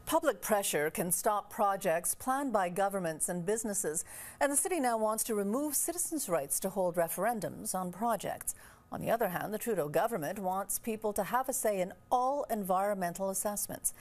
Public pressure can stop projects planned by governments and businesses, and the city now wants to remove citizens' rights to hold referendums on projects. On the other hand, the Trudeau government wants people to have a say in all environmental assessments.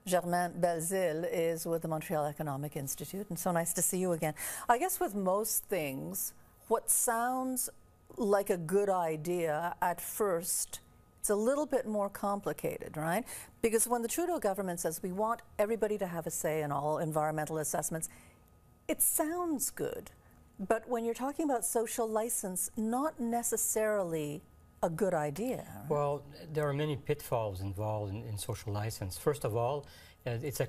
Germain Belzile is with the Montreal Economic Institute, and so nice to see you again. I guess with most things, what sounds like a good idea at first, it's a little bit more complicated, right? Because when the Trudeau government says we want everybody to have a say in all environmental assessments, it sounds good. But when you're talking about social license, not necessarily a good idea. Right? Well, there are many pitfalls involved in social license. First of all, it's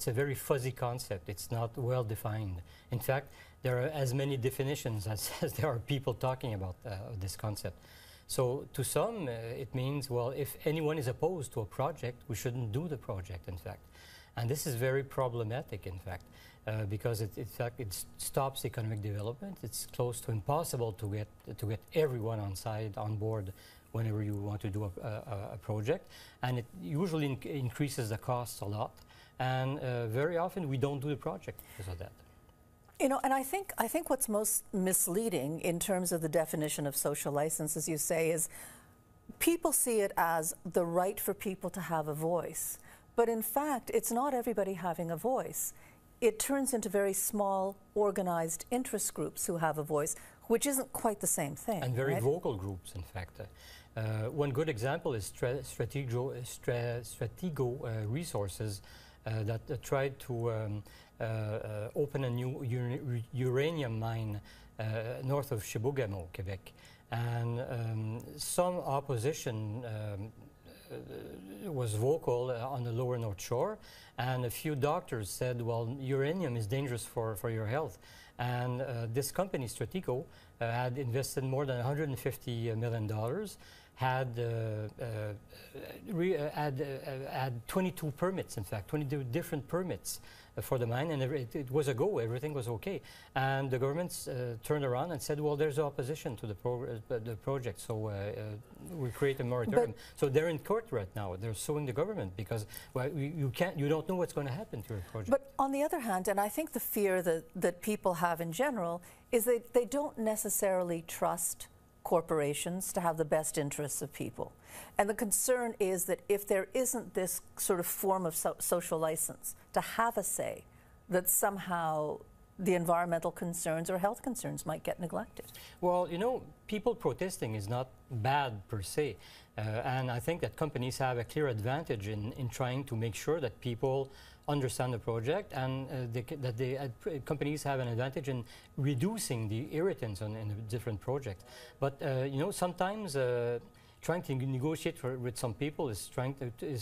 a very fuzzy concept. It's not well defined. In fact, there are as many definitions as there are people talking about this concept. So to some, it means, well, if anyone is opposed to a project, we shouldn't do the project, in fact. And this is very problematic, in fact, because in fact it stops economic development. It's close to impossible to get everyone on board whenever you want to do a project, and it usually increases the costs a lot. And very often we don't do the project because of that. You know, and I think what's most misleading in terms of the definition of social license, as you say, is people see it as the right for people to have a voice. But in fact, it's not everybody having a voice. It turns into very small, organized interest groups who have a voice, which isn't quite the same thing. And very right? vocal groups, in fact. One good example is Stratego Resources that tried to open a new uranium mine north of Chibougamau, Quebec. And some opposition was vocal on the lower North Shore, and a few doctors said, well, uranium is dangerous for your health. And this company, Stratego, had invested more than $150 million, had 22 permits, in fact, 22 different permits for the mine, and it was a go, everything was okay. And the government turned around and said, well, there's opposition to the project, so we create a moratorium. So they're in court right now. They're suing the government because, well, you don't know what's going to happen to your project. But on the other hand, and I think the fear that people have in general is that they don't necessarily trust corporations to have the best interests of people. And the concern is that if there isn't this sort of form of social license to have a say, that somehow the environmental concerns or health concerns might get neglected. Well, you know, people protesting is not bad per se. And I think that companies have a clear advantage in trying to make sure that people understand the project, and companies have an advantage in reducing the irritants in the different projects. But you know, sometimes trying to negotiate with some people is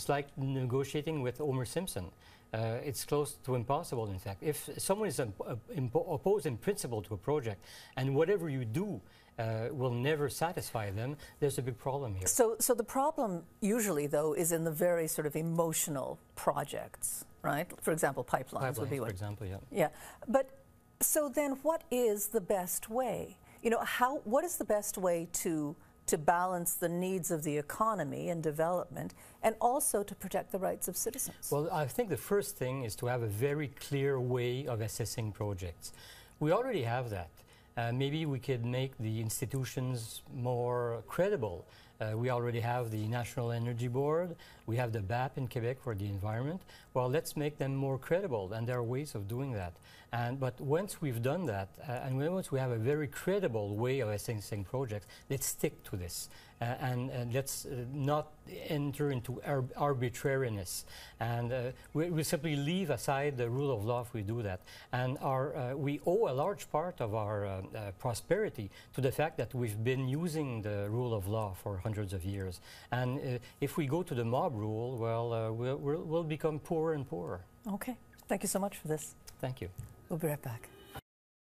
like negotiating with Homer Simpson. It's close to impossible, in fact. If someone is opposed in principle to a project, and whatever you do will never satisfy them, there's a big problem here. So the problem usually, though, is in the very sort of emotional projects, right? For example, pipelines would be one. For example, yeah. Yeah, but so then what is the best way? You know, what is the best way to balance the needs of the economy and development, and also to protect the rights of citizens? Well, I think the first thing is to have a very clear way of assessing projects. We already have that. Maybe we could make the institutions more credible. We already have the National Energy Board. We have the BAP in Quebec for the environment. Well, let's make them more credible, and there are ways of doing that. But once we've done that, and once we have a very credible way of assessing projects, let's stick to this. And let's not enter into arbitrariness. And we simply leave aside the rule of law if we do that. And we owe a large part of our prosperity to the fact that we've been using the rule of law for hundreds of years. And if we go to the mob rule, well, we'll become poorer and poorer. Okay. Thank you so much for this. Thank you. We'll be right back.